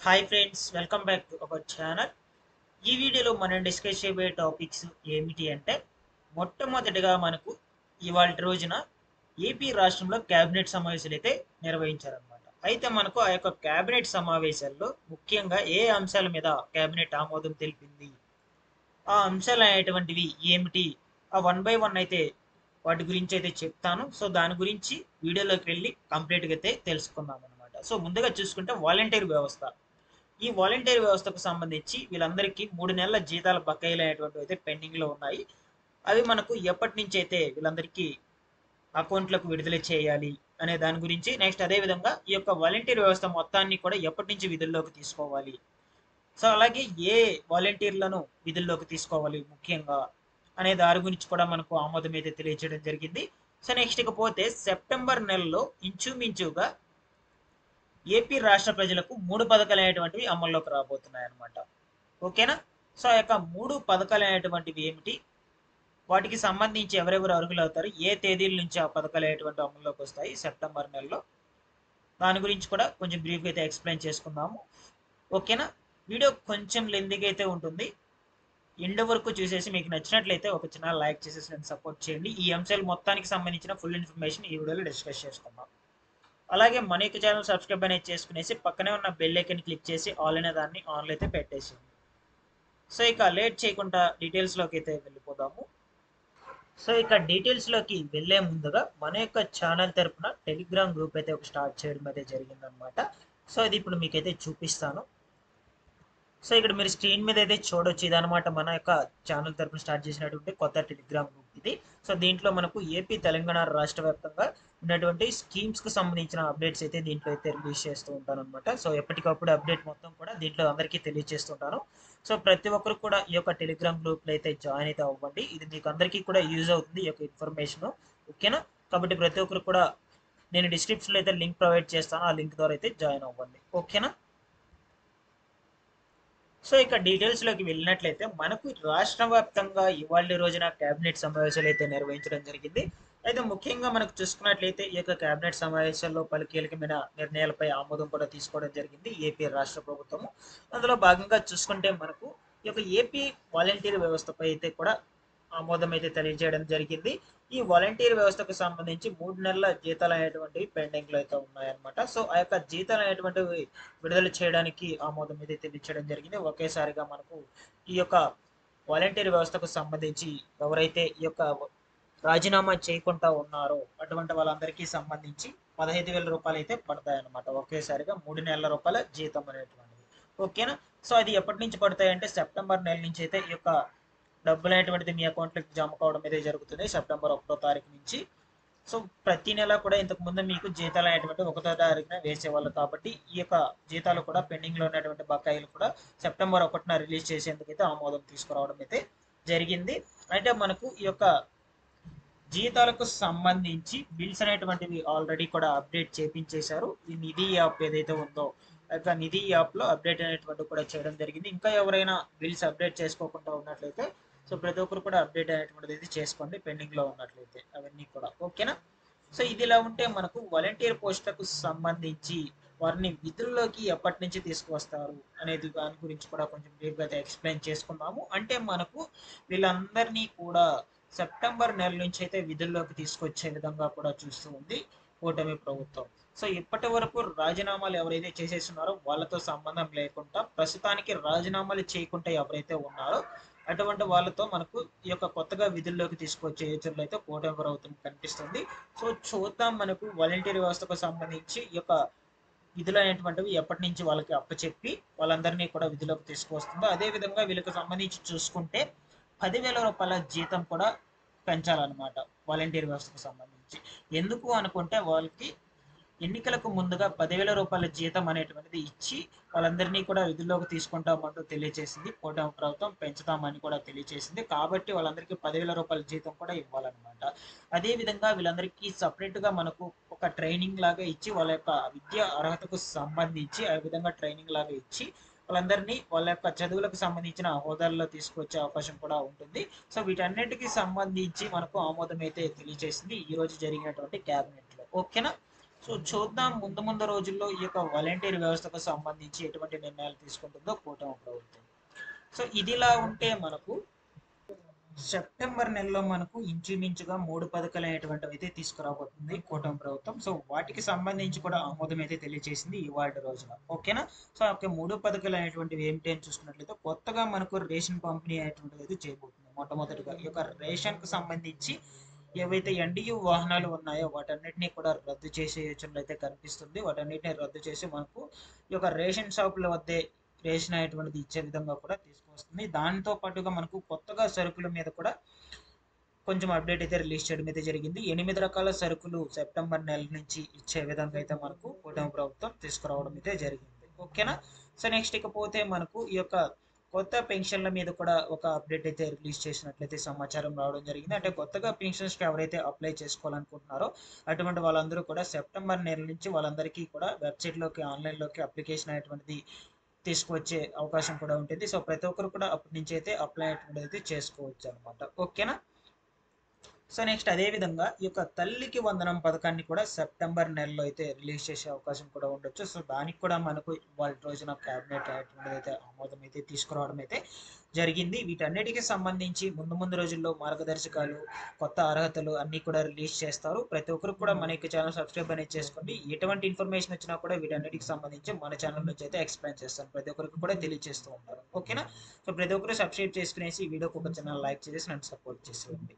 Hi friends, welcome back to our channel. ఈ వీడియోలో మనం డిస్కస్ చేయబోయే టాపిక్స్ ఏమిటి అంటే, మొట్టమొదటిగా మనకు ఇవాళ రోజున ఏపీ రాష్ట్రంలో కేబినెట్ సమావేశాలు అయితే నిర్వహించారనమాట. అయితే మనకు ఆ యొక్క కేబినెట్ సమావేశాల్లో ముఖ్యంగా ఏ అంశాల మీద కేబినెట్ ఆమోదం తెలిపింది, ఆ అంశాలు అనేటువంటివి ఏమిటి, ఆ వన్ బై వన్ అయితే వాటి గురించి అయితే చెప్తాను. సో దాని గురించి వీడియోలోకి వెళ్ళి కంప్లీట్గా అయితే తెలుసుకుందాం అనమాట. సో ముందుగా చూసుకుంటే వాలంటీర్ వ్యవస్థ. ఈ వాలంటీర్ వ్యవస్థకు సంబంధించి వీళ్ళందరికీ 3 నెలల జీతాల బకాయిలు అనేటువంటివి అయితే పెండింగ్ లో ఉన్నాయి. అవి మనకు ఎప్పటి నుంచి అయితే వీళ్ళందరికీ అకౌంట్లకు విడుదల చేయాలి అనే దాని గురించి, నెక్స్ట్ అదే విధంగా ఈ యొక్క వాలంటీర్ వ్యవస్థ మొత్తాన్ని కూడా ఎప్పటి నుంచి విధుల్లోకి తీసుకోవాలి, సో అలాగే ఏ వాలంటీర్లను విధుల్లోకి తీసుకోవాలి ముఖ్యంగా అనే దాని గురించి కూడా మనకు ఆమోదం అయితే తెలియజేయడం జరిగింది. సో నెక్స్ట్ ఇకపోతే సెప్టెంబర్ నెలలో ఇంచుమించుగా ఏపీ రాష్ట్ర ప్రజలకు 3 పథకాలు అనేటువంటివి అమల్లోకి రాబోతున్నాయి అన్నమాట. ఓకేనా? సో ఆ యొక్క 3 పథకాలు అనేటువంటివి ఏమిటి, వాటికి సంబంధించి ఎవరెవరు అర్హులు అవుతారు, ఏ తేదీల నుంచి ఆ పథకాలు అనేటువంటి అమల్లోకి వస్తాయి సెప్టెంబర్ నెలలో, దాని గురించి కూడా కొంచెం బ్రీఫ్గా అయితే ఎక్స్ప్లెయిన్ చేసుకుందాము. ఓకేనా? వీడియో కొంచెం లెందీగా అయితే ఉంటుంది. ఎండ్ వరకు చూసేసి మీకు నచ్చినట్లయితే ఒక చిన్న లైక్ చేసేసి నన్ను సపోర్ట్ చేయండి. ఈ అంశాలు మొత్తానికి సంబంధించిన ఫుల్ ఇన్ఫర్మేషన్ ఈ వీడియోలో డిస్కస్ చేసుకుందాం. అలాగే మన యొక్క ఛానల్ సబ్స్క్రైబ్ అనేది చేసుకునేసి పక్కనే ఉన్న బెల్ ఐకన్ క్లిక్ చేసి ఆల్ అనే దాన్ని ఆన్లో అయితే పెట్టేసింది. సో ఇక లేట్ చేయకుండా డీటెయిల్స్లోకి అయితే వెళ్ళిపోదాము. సో ఇక డీటెయిల్స్లోకి వెళ్ళే ముందుగా మన యొక్క ఛానల్ తరపున టెలిగ్రామ్ గ్రూప్ అయితే ఒక స్టార్ట్ చేయడం అయితే జరిగిందనమాట. సో ఇది ఇప్పుడు మీకైతే చూపిస్తాను. సో ఇక్కడ మీరు స్క్రీన్ మీద అయితే చూడొచ్చు, ఇదనమాట మన యొక్క ఛానల్ తరపున స్టార్ట్ చేసినటువంటి కొత్త టెలిగ్రామ్ గ్రూప్ ఇది. సో దీంట్లో మనకు ఏపీ తెలంగాణ రాష్ట్ర వ్యాప్తంగా ఉన్నటువంటి స్కీమ్స్ కు సంబంధించిన అప్డేట్స్ అయితే దీంట్లో అయితే రిలీజ్ చేస్తూ ఉంటాను అనమాట. సో ఎప్పటికప్పుడు అప్డేట్ మొత్తం కూడా దీంట్లో అందరికీ తెలియజేస్తుంటాను. సో ప్రతి ఒక్కరు కూడా ఈ యొక్క టెలిగ్రామ్ గ్రూప్ లో అయితే జాయిన్ అయితే అవ్వండి. ఇది మీకు అందరికీ కూడా యూజ్ అవుతుంది ఈ యొక్క ఇన్ఫర్మేషన్. ఓకేనా? కాబట్టి ప్రతి ఒక్కరు కూడా నేను డిస్క్రిప్షన్ లో అయితే లింక్ ప్రొవైడ్ చేస్తాను, ఆ లింక్ ద్వారా అయితే జాయిన్ అవ్వండి. ఓకేనా? సో ఇక డీటెయిల్స్ లోకి వెళ్ళినట్లయితే మనకు రాష్ట్ర వ్యాప్తంగా ఇవాళ రోజున కేబినెట్ సమావేశాలు అయితే నిర్వహించడం జరిగింది. అయితే ముఖ్యంగా మనకు చూసుకున్నట్లయితే ఈ యొక్క కేబినెట్ సమావేశాల్లో పలు కీలకమైన నిర్ణయాలపై ఆమోదం కూడా తీసుకోవడం జరిగింది ఏపీ రాష్ట్ర ప్రభుత్వము. అందులో భాగంగా చూసుకుంటే మనకు ఈ యొక్క ఏపీ వాలంటీర్ వ్యవస్థపై అయితే కూడా ఆమోదం అయితే తెలియజేయడం జరిగింది. ఈ వాలంటీర్ వ్యవస్థకు సంబంధించి 3 నెలల జీతాలు అనేటువంటివి పెండింగ్ లో అయితే ఉన్నాయన్నమాట. సో ఆ యొక్క జీతాలు అనేటువంటివి విడుదల చేయడానికి ఆమోదం అయితే తెలియజేయడం జరిగింది. ఒకేసారిగా మనకు ఈ యొక్క వాలంటీర్ వ్యవస్థకు సంబంధించి ఎవరైతే ఈ యొక్క రాజీనామా చేయకుండా ఉన్నారో అటువంటి వాళ్ళందరికీ సంబంధించి 15,000 రూపాయలు అయితే పడతాయి అన్నమాట. ఒకేసారిగా 3 నెలల రూపాయల జీతం అనేటువంటిది. ఓకేనా? సో అది ఎప్పటి నుంచి పడతాయి అంటే సెప్టెంబర్ నెల నుంచి అయితే ఈ యొక్క డబ్బులు అనేటువంటిది మీ అకౌంట్లోకి జమ కావడం అయితే జరుగుతుంది సెప్టెంబర్ 1వ తారీఖు నుంచి. సో ప్రతి నెల కూడా ఇంతకు ముందు మీకు జీతాలు అనేటువంటి 1వ తారీఖున వేసేవాళ్ళు, కాబట్టి ఈ యొక్క జీతాలు కూడా పెండింగ్ లో ఉన్నటువంటి బకాయిలు కూడా సెప్టెంబర్ 1న రిలీజ్ చేసేందుకు అయితే ఆమోదం తీసుకురావడం అయితే జరిగింది. అంటే మనకు ఈ యొక్క జీతాలకు సంబంధించి బిల్స్ అనేటువంటివి ఆల్రెడీ కూడా అప్డేట్ చేపించేశారు. ఈ నిధి యాప్ ఏదైతే ఉందో ఆ యొక్క నిధి యాప్ లో అప్డేట్ అనేటువంటి కూడా చేయడం జరిగింది. ఇంకా ఎవరైనా బిల్స్ అప్డేట్ చేసుకోకుండా ఉన్నట్లయితే సో ప్రతి ఒక్కరు కూడా అప్డేట్ అనేటువంటిది అయితే చేసుకోండి, పెండింగ్ లో ఉన్నట్లయితే అవన్నీ కూడా. ఓకేనా? సో ఇది ఇలా ఉంటే మనకు వాలంటీర్ పోస్టులకు సంబంధించి వారిని విధుల్లోకి ఎప్పటి నుంచి తీసుకువస్తారు అనేది దాని గురించి కూడా కొంచెం బ్రీఫ్గా అయితే ఎక్స్ప్లెయిన్ చేసుకుందాము. అంటే మనకు వీళ్ళందరినీ కూడా సెప్టెంబర్ నెల నుంచి అయితే విధుల్లోకి తీసుకొచ్చే విధంగా కూడా చూస్తూ ఉంది కూటమి ప్రభుత్వం. సో ఇప్పటి వరకు రాజీనామాలు ఎవరైతే చేసేస్తున్నారో వాళ్ళతో సంబంధం లేకుండా ప్రస్తుతానికి రాజీనామాలు చేయకుండా ఎవరైతే ఉన్నారో అటువంటి వాళ్ళతో మనకు ఈ యొక్క కొత్తగా విధుల్లోకి తీసుకొచ్చే యోచనలు అయితే కూటమి ప్రభుత్వం కనిపిస్తుంది. సో చూద్దాం మనకు వాలంటీర్ వ్యవస్థకు సంబంధించి ఈ యొక్క విధులు అనేటువంటివి ఎప్పటి నుంచి వాళ్ళకి అప్పచెప్పి వాళ్ళందరినీ కూడా విధులకు తీసుకువస్తుందో. అదే విధంగా వీళ్ళకి సంబంధించి చూసుకుంటే 10,000 రూపాయల జీతం కూడా పెంచాలన్నమాట వాలంటీర్ వ్యవస్థకు సంబంధించి. ఎందుకు అనుకుంటే వాళ్ళకి ఎన్నికలకు ముందుగా 10,000 రూపాయల జీతం అనేటువంటిది ఇచ్చి వాళ్ళందరినీ కూడా విధుల్లోకి తీసుకుంటామంటూ తెలియజేసింది కూటమి ప్రభుత్వం, పెంచుతామని కూడా తెలియజేసింది. కాబట్టి వాళ్ళందరికీ 10,000 రూపాయల జీతం కూడా ఇవ్వాలన్నమాట. అదే విధంగా వీళ్ళందరికీ సపరేట్ గా మనకు ఒక ట్రైనింగ్ లాగా ఇచ్చి వాళ్ళ యొక్క విద్యా అర్హతకు సంబంధించి ఆ విధంగా ట్రైనింగ్ లాగా ఇచ్చి వాళ్ళందరినీ వాళ్ళ యొక్క చదువులకు సంబంధించిన హోదాల్లో తీసుకొచ్చే అవకాశం కూడా ఉంటుంది. సో వీటన్నిటికీ సంబంధించి మనకు ఆమోదం అయితే తెలియజేసింది ఈ రోజు జరిగినటువంటి క్యాబినెట్ లో. ఓకేనా? సో చూద్దాం ముందు ముందు రోజుల్లో ఈ యొక్క వాలంటీర్ వ్యవస్థకు సంబంధించి ఎటువంటి నిర్ణయాలు తీసుకుంటుందో కూటమి ప్రభుత్వం. సో ఇదిలా ఉంటే మనకు సెప్టెంబర్ నెలలో మనకు ఇంచుమించుగా 3 పథకాలు అనేటువంటివి అయితే తీసుకురాబోతుంది కూటమి ప్రభుత్వం. సో వాటికి సంబంధించి కూడా ఆమోదం అయితే తెలియజేసింది ఇవాళ రోజున. ఓకేనా? సో ఆ 3 పథకాలు అనేటువంటివి ఏమిటి అని చూసుకున్నట్లయితే కొత్తగా మనకు రేషన్ పంపిణీ అనేటువంటిది అయితే చేయబోతుంది. మొట్టమొదటిగా ఈ యొక్క రేషన్ కు సంబంధించి ఏవైతే ఎన్డీయూ వాహనాలు ఉన్నాయో వాటన్నిటిని కూడా రద్దు చేసే యోచనలు అయితే కనిపిస్తుంది. వాటన్నిటిని రద్దు చేసి మనకు ఈ యొక్క రేషన్ షాపుల వద్దే రేషన్ అనేటువంటిది ఇచ్చే విధంగా కూడా తీసుకొస్తుంది. దాంతో పాటుగా మనకు కొత్తగా సరుకుల మీద కూడా కొంచెం అప్డేట్ అయితే రిలీజ్ చేయడం అయితే జరిగింది. 8 రకాల సరుకులు సెప్టెంబర్ నెల నుంచి ఇచ్చే విధంగా అయితే మనకు కూటమి ప్రభుత్వం తీసుకురావడం అయితే జరిగింది. ఓకేనా? సో నెక్స్ట్ ఇకపోతే మనకు ఈ యొక్క కొత్త పెన్షన్ల మీద కూడా ఒక అప్డేట్ అయితే రిలీజ్ చేసినట్లయితే సమాచారం రావడం జరిగింది. అంటే కొత్తగా పెన్షన్స్కి ఎవరైతే అప్లై చేసుకోవాలనుకుంటున్నారో అటువంటి వాళ్ళందరూ కూడా సెప్టెంబర్ నెల నుంచి వాళ్ళందరికీ కూడా వెబ్సైట్లోకి ఆన్లైన్లోకి అప్లికేషన్ అనేటువంటిది తీసుకువచ్చే అవకాశం కూడా ఉంటుంది. సో ప్రతి ఒక్కరు కూడా అప్పటి నుంచి అయితే అప్లై అనేటువంటిది చేసుకోవచ్చు అనమాట. ఓకేనా? సో నెక్స్ట్ అదే విధంగా ఈ యొక్క తల్లికి వందనం పథకాన్ని కూడా సెప్టెంబర్ నెలలో అయితే రిలీజ్ చేసే అవకాశం కూడా ఉండొచ్చు. సో దానికి కూడా మనకు వాళ్ళ రోజున క్యాబినెట్ అయితే ఆమోదం అయితే తీసుకురావడం అయితే జరిగింది. వీటన్నిటికీ సంబంధించి ముందు ముందు రోజుల్లో మార్గదర్శకాలు, కొత్త అర్హతలు అన్నీ కూడా రిలీజ్ చేస్తారు. ప్రతి ఒక్కరు కూడా మన యొక్క ఛానల్ సబ్స్క్రైబ్ అనేది చేసుకోండి. ఎటువంటి ఇన్ఫర్మేషన్ వచ్చినా కూడా వీటన్నిటికి సంబంధించి మన ఛానల్ నుంచి అయితే ఎక్స్ప్లెయిన్ చేస్తాను. ప్రతి ఒక్కరికి కూడా తెలియజేస్తూ ఉంటారు. ఓకేనా? సో ప్రతి ఒక్కరు సబ్స్క్రైబ్ చేసుకునేసి వీడియోకి ఒక చిన్న లైక్ చేసి నన్ను సపోర్ట్ చేసేయండి.